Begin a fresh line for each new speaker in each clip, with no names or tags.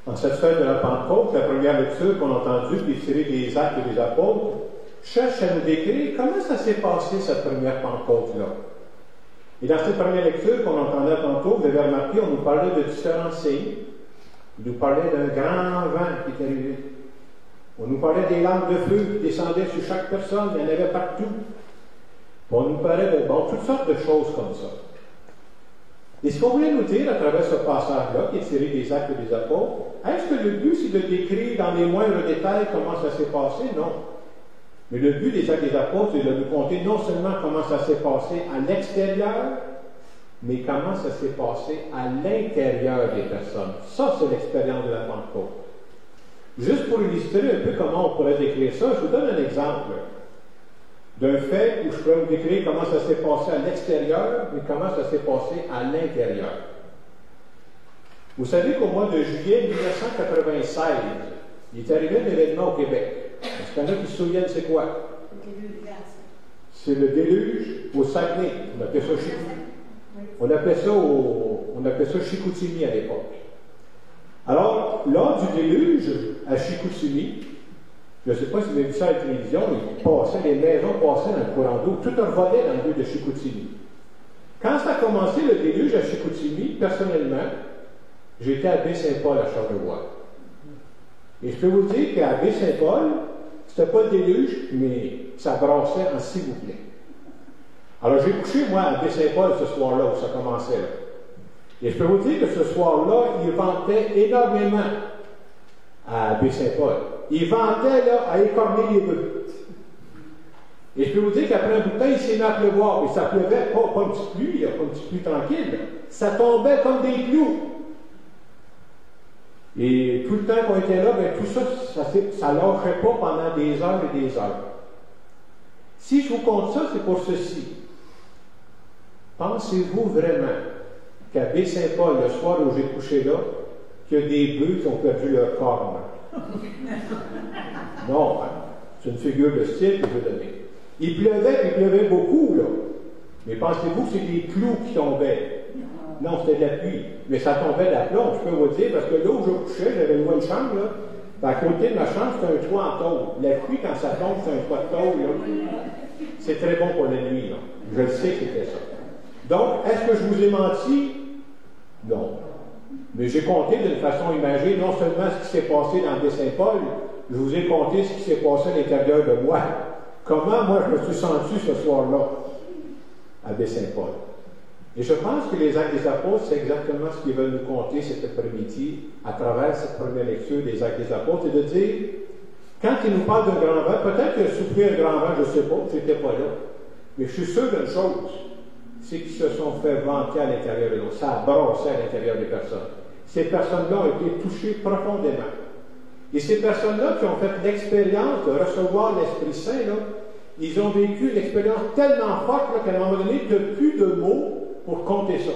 En cette fête de la Pentecôte, la première lecture qu'on a entendue, qui est tirée des Actes des Apôtres, cherche à nous décrire comment ça s'est passé, cette première Pentecôte-là. Et dans cette première lecture qu'on entendait tantôt, vous avez remarqué, on nous parlait de différents signes. Il nous parlait d'un grand vent qui est arrivé. On nous parlait des lampes de feu qui descendaient sur chaque personne, il y en avait partout. On nous parlait de toutes sortes de choses comme ça. Et ce qu'on voulait nous dire à travers ce passage-là, qui est tiré des Actes des Apôtres, est-ce que le but c'est de décrire dans les moindres détails comment ça s'est passé? Non. Mais le but des Actes des Apôtres, c'est de nous conter non seulement comment ça s'est passé à l'extérieur, mais comment ça s'est passé à l'intérieur des personnes. Ça, c'est l'expérience de la Pentecôte. Juste pour illustrer un peu comment on pourrait décrire ça, je vous donne un exemple d'un fait où je pourrais vous décrire comment ça s'est passé à l'extérieur, mais comment ça s'est passé à l'intérieur. Vous savez qu'au mois de juillet 1996, il est arrivé un événement au Québec. Est-ce qu'il y en a qui se souviennent c'est quoi? C'est le déluge au Saguenay. On appelait ça Chicoutimi à l'époque. Alors, lors du déluge à Chicoutimi, je ne sais pas si vous avez vu ça à la télévision, les maisons passaient dans le courant d'eau, tout un volet dans le lieu de Chicoutimi. Quand ça a commencé le déluge à Chicoutimi, personnellement, j'étais à Baie-Saint-Paul à Charlevoix. Et je peux vous dire qu'à Baie-Saint-Paul, c'était pas le déluge, mais ça brassait en s'il vous plaît. Alors j'ai couché, moi, à Baie-Saint-Paul ce soir-là, où ça commençait là. Et je peux vous dire que ce soir-là, il ventait énormément à Baie-Saint-Paul. Il ventait là, à écorner les bœufs. Et je peux vous dire qu'après un bout de temps, il s'est mis à pleuvoir. Et ça pleuvait, pas une petite pluie, pas une petite pluie tranquille. Ça tombait comme des clous. Et tout le temps qu'on était là, tout ça ne lâchait pas pendant des heures et des heures. Si je vous compte ça, c'est pour ceci. Pensez-vous vraiment qu'à Baie-Saint-Paul, le soir où j'ai couché là, qu'il y a des bœufs qui ont perdu leur corne? Non, hein? C'est une figure de style que je veux donner. Il pleuvait beaucoup, là. Mais pensez-vous que c'est des clous qui tombaient? Non, c'était de la pluie. Mais ça tombait de la plomb, je peux vous dire, parce que là où je couchais, j'avais loué une chambre, là. À côté de ma chambre, c'était un toit en tôle. La pluie, quand ça tombe, c'est un toit de tôle, là. C'est très bon pour la nuit, là. Je le sais que c'était ça. Donc, est-ce que je vous ai menti? Non. Mais j'ai compté d'une façon imagée non seulement ce qui s'est passé dans Baie-Saint-Paul, je vous ai compté ce qui s'est passé à l'intérieur de moi. Comment moi je me suis senti ce soir-là à Baie-Saint-Paul. Et je pense que les Actes des Apôtres, c'est exactement ce qu'ils veulent nous conter cet après-midi à travers cette première lecture des Actes des Apôtres, c'est de dire, quand ils nous parlent d'un grand vent, peut-être qu'il a soufflé un grand vent, je ne sais pas, je n'étais pas là, mais je suis sûr d'une chose, c'est qu'ils se sont fait vanter à l'intérieur de l'autre. Ça a brassé à l'intérieur des personnes. Ces personnes-là ont été touchées profondément. Et ces personnes-là qui ont fait l'expérience de recevoir l'Esprit Saint, là, ils ont vécu une expérience tellement forte là, qu'à un moment donné, il n'y a plus de mots pour compter ça.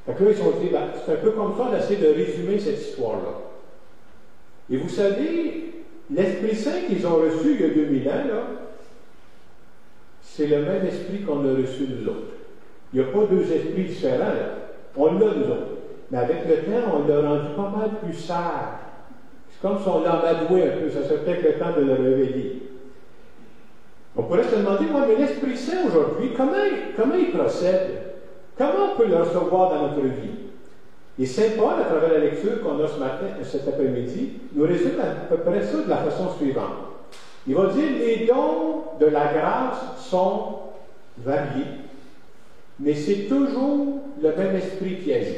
Donc là, ils se sont dit, c'est un peu comme ça, on essaie de résumer cette histoire-là. Et vous savez, l'Esprit Saint qu'ils ont reçu il y a 2000 ans, là, c'est le même esprit qu'on a reçu nous autres. Il n'y a pas deux esprits différents, là. On l'a, nous autres. Mais avec le temps, on l'a rendu pas mal plus sage. C'est comme si on l'a amadoué un peu. Ça serait peut-être le temps de le réveiller. On pourrait se demander, mais l'Esprit Saint aujourd'hui, comment il procède? Comment on peut le recevoir dans notre vie? Et Saint Paul, à travers la lecture qu'on a ce matin, cet après-midi, nous résume à peu près ça de la façon suivante. Il va dire, les dons de la grâce sont variés, mais c'est toujours le même esprit qui agit.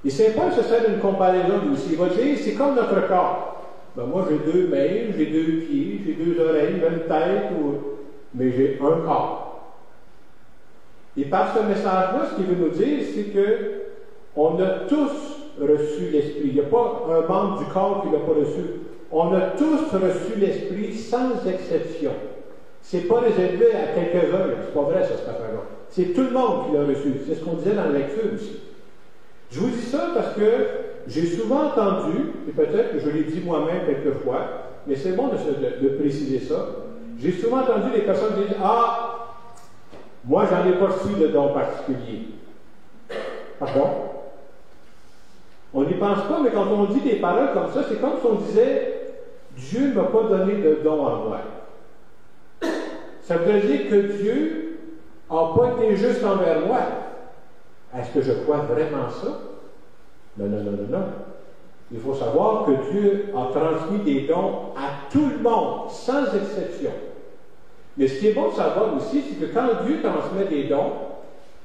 Et Saint Paul se sert d'une comparaison lui aussi. Il va dire, c'est comme notre corps. Moi, j'ai 2 mains, j'ai 2 pieds, j'ai 2 oreilles, même tête, mais j'ai un corps. Et par ce message-là, ce qu'il veut nous dire, c'est qu'on a tous reçu l'Esprit. Il n'y a pas un membre du corps qui ne l'a pas reçu. On a tous reçu l'Esprit sans exception. Ce n'est pas réservé à quelques-uns. C'est pas vrai, ça, cette affaire-là. C'est tout le monde qui l'a reçu. C'est ce qu'on disait dans la lecture aussi. Je vous dis ça parce que j'ai souvent entendu, et peut-être que je l'ai dit moi-même quelquefois, mais c'est bon de préciser ça. J'ai souvent entendu des personnes dire, moi, j'en ai pas reçu de don particulier. Pardon? On n'y pense pas, mais quand on dit des paroles comme ça, c'est comme si on disait « Dieu ne m'a pas donné de don à moi ». Ça veut dire que Dieu n'a pas été juste envers moi. Est-ce que je crois vraiment ça? Non, non, non, non, non. Il faut savoir que Dieu a transmis des dons à tout le monde, sans exception. Mais ce qui est bon de savoir aussi, c'est que quand Dieu transmet des dons,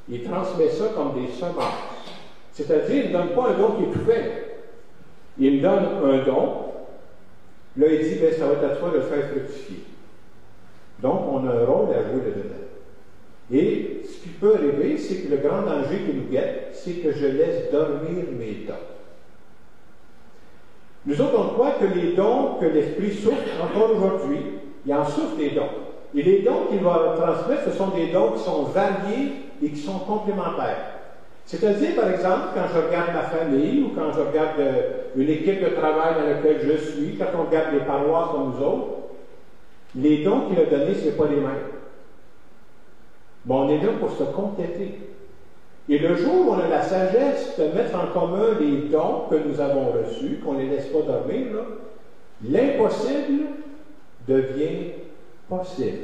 il transmet ça comme des semences. C'est-à-dire, il ne donne pas un don qui est tout fait. Il donne un don, là il dit, ça va être à toi de le faire fructifier. Donc, on a un rôle à jouer là-dedans. Et ce qui peut arriver, c'est que le grand danger qui nous guette, c'est que je laisse dormir mes dons. Nous autres, on croit que les dons que l'Esprit souffle, encore aujourd'hui, il en souffle des dons. Et les dons qu'il va transmettre, ce sont des dons qui sont variés et qui sont complémentaires. C'est-à-dire, par exemple, quand je regarde ma famille ou quand je regarde une équipe de travail dans laquelle je suis, quand on regarde les paroisses comme nous autres, les dons qu'il a donnés, ce n'est pas les mêmes. Mais on est là pour se compléter. Et le jour où on a la sagesse de mettre en commun les dons que nous avons reçus, qu'on ne les laisse pas dormir, l'impossible devient possible.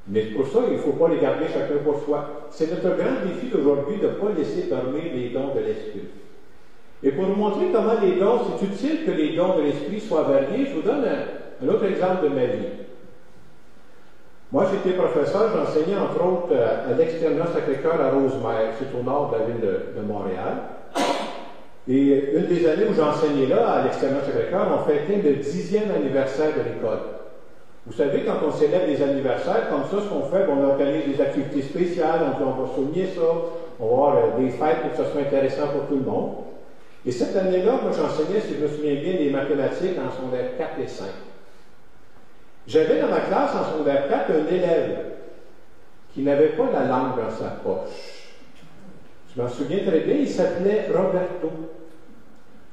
Mais pour ça, il ne faut pas les garder chacun pour soi. C'est notre grand défi d'aujourd'hui de ne pas laisser dormir les dons de l'Esprit. Et pour vous montrer comment les dons, c'est utile que les dons de l'Esprit soient variés, je vous donne un autre exemple de ma vie. Moi, j'étais professeur, j'enseignais entre autres à l'externat Sacré-Cœur à Rosemère, c'est au nord de la ville de Montréal. Et une des années où j'enseignais là, à l'externat Sacré-Cœur, on fêtait le 10e anniversaire de l'école. Vous savez, quand on célèbre des anniversaires, comme ça, ce qu'on fait, on organise des activités spéciales, on va souligner ça, on va avoir des fêtes pour que ce soit intéressant pour tout le monde. Et cette année-là, moi, j'enseignais, si je me souviens bien, les mathématiques en secondaire 4 et 5. J'avais dans ma classe, en secondaire 4, un élève qui n'avait pas la langue dans sa poche. Je m'en souviens très bien, il s'appelait Roberto.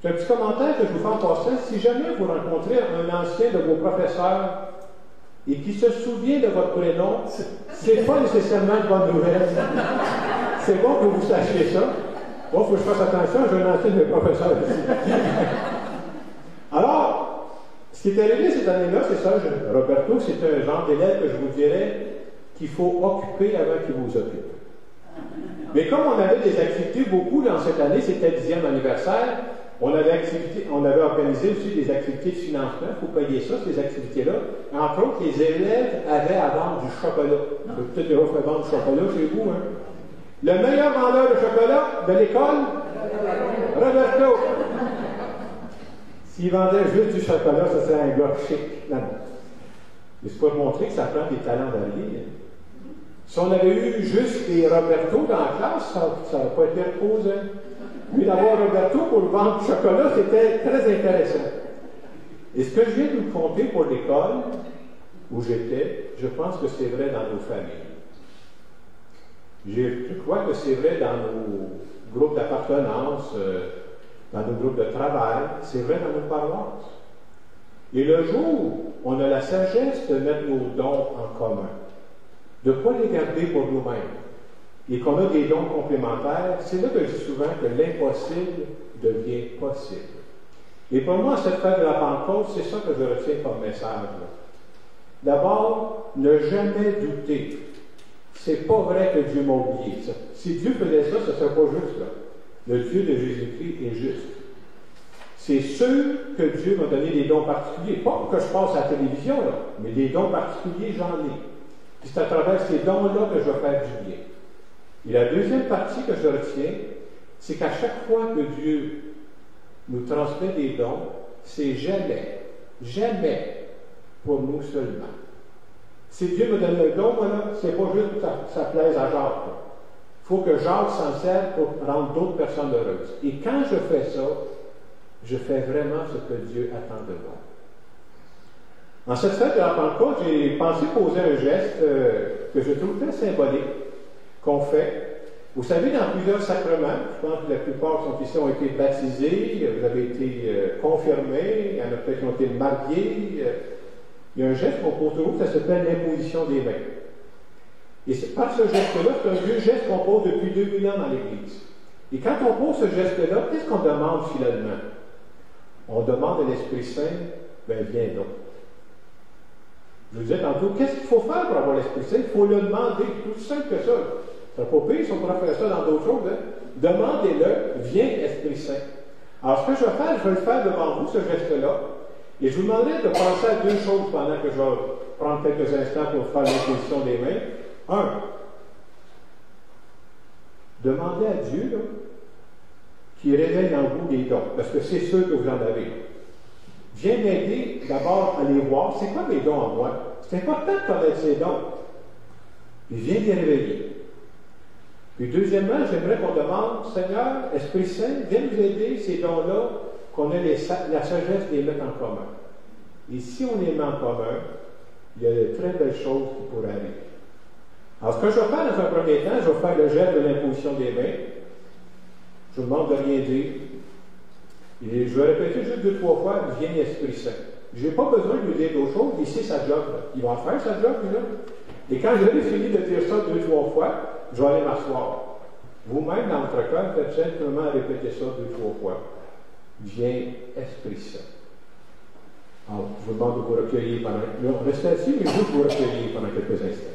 C'est un petit commentaire que je vous fais en passant. Si jamais vous rencontrez un ancien de vos professeurs et qui se souvient de votre prénom, c'est pas nécessairement une bonne nouvelle. C'est bon que vous sachiez ça. Bon, il faut que je fasse attention, j'ai un ancien de mes professeurs ici. Alors, ce qui est arrivé cette année-là, c'est ça, Roberto, c'est un genre d'élève que je vous dirais qu'il faut occuper avant qu'il vous occupe. Mais comme on avait des activités beaucoup dans cette année, c'était le 10e anniversaire, on avait organisé aussi des activités de financement, il faut payer ça, ces activités-là. Entre autres, les élèves avaient à vendre du chocolat. Peut-être qu'ils vont vendre du chocolat chez vous, hein? Le meilleur vendeur de chocolat de l'école, Roberto. S'il vendait juste du chocolat, ça serait un gars chic. Non, non. Mais c'est pour montrer que ça prend des talents variés. Hein. Si on avait eu juste des Roberto dans la classe, ça n'aurait pas été reposé. Mais d'avoir Roberto pour vendre du chocolat, c'était très intéressant. Et ce que je viens de vous conter pour l'école où j'étais, je pense que c'est vrai dans nos familles. Je crois que c'est vrai dans nos groupes d'appartenance, dans nos groupes de travail, c'est vrai dans nos paroisses. Et le jour où on a la sagesse de mettre nos dons en commun, de ne pas les garder pour nous-mêmes, et qu'on a des dons complémentaires, c'est là que je dis souvent que l'impossible devient possible. Et pour moi, cette fête de la Pentecôte, c'est ça que je retiens comme message. D'abord, ne jamais douter. C'est pas vrai que Dieu m'a oublié. Ça. Si Dieu faisait ça, ce ne serait pas juste. Là. Le Dieu de Jésus-Christ est juste. C'est sûr que Dieu m'a donné des dons particuliers. Pas pour que je passe à la télévision, là, mais des dons particuliers, j'en ai. Puis c'est à travers ces dons-là que je vais faire du bien. Et la deuxième partie que je retiens, c'est qu'à chaque fois que Dieu nous transmet des dons, c'est jamais, jamais pour nous seulement. Si Dieu me donne un don, voilà, c'est pas juste pour que ça plaise à Jacques. Il faut que Jacques s'en serve pour rendre d'autres personnes heureuses. Et quand je fais ça, je fais vraiment ce que Dieu attend de moi. En cette fête de la Pentecôte, j'ai pensé poser un geste que je trouve très symbolique, qu'on fait. Vous savez, dans plusieurs sacrements, je pense que la plupart qui sont ici ont été baptisés, vous avez été confirmés, il y en a peut-être qui ont été mariés. Il y a un geste qu'on pose toujours, ça s'appelle l'imposition des mains. Et par ce geste-là, c'est un vieux geste qu'on pose depuis 2000 ans dans l'Église. Et quand on pose ce geste-là, qu'est-ce qu'on demande finalement? On demande à l'Esprit Saint, ben viens donc. Je vous disais tantôt, qu'est-ce qu'il faut faire pour avoir l'Esprit Saint? Il faut le demander, c'est tout simple que ça. C'est pas pire si on pourrait faire ça dans d'autres choses. Hein? Demandez-le, viens Esprit Saint. Alors ce que je vais faire, je vais le faire devant vous, ce geste-là. Et je vous demanderai de penser à deux choses pendant que je vais prendre quelques instants pour faire l'imposition des mains. Un, demandez à Dieu là, qu'il réveille en vous des dons, parce que c'est sûr que vous en avez. Viens m'aider d'abord à les voir. C'est quoi mes dons en moi? C'est important de connaître ces dons. Puis viens les réveiller. Puis deuxièmement, j'aimerais qu'on demande, Seigneur, Esprit Saint, viens nous aider ces dons-là, qu'on ait la sagesse de les mettre en commun. Et si on les met en commun, il y a de très belles choses qui pourraient arriver. Alors, ce que je vais faire dans un premier temps, je vais faire le geste de l'imposition des mains. Je vous demande de rien dire. Et je vais répéter juste 2-3 fois, viens Esprit Saint. Je n'ai pas besoin de lui dire d'autres choses, ici sa job. Là. Il va faire sa job, lui, là. Et quand j'aurai fini de dire ça 2-3 fois, je vais aller m'asseoir. Vous-même, dans votre cœur, faites simplement répéter ça 2-3 fois. Viens Esprit Saint. Alors, je vous demande de vous recueillir pendant... Là, restez assis, mais vous recueillir pendant quelques instants.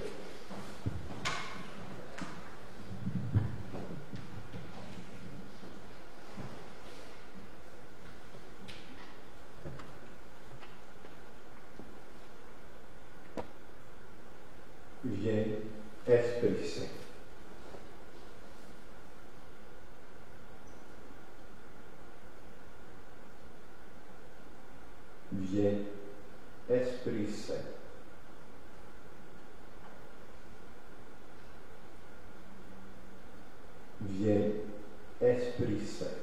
Viens, Esprit Saint. Viens, Esprit Saint. Viens, Esprit Saint.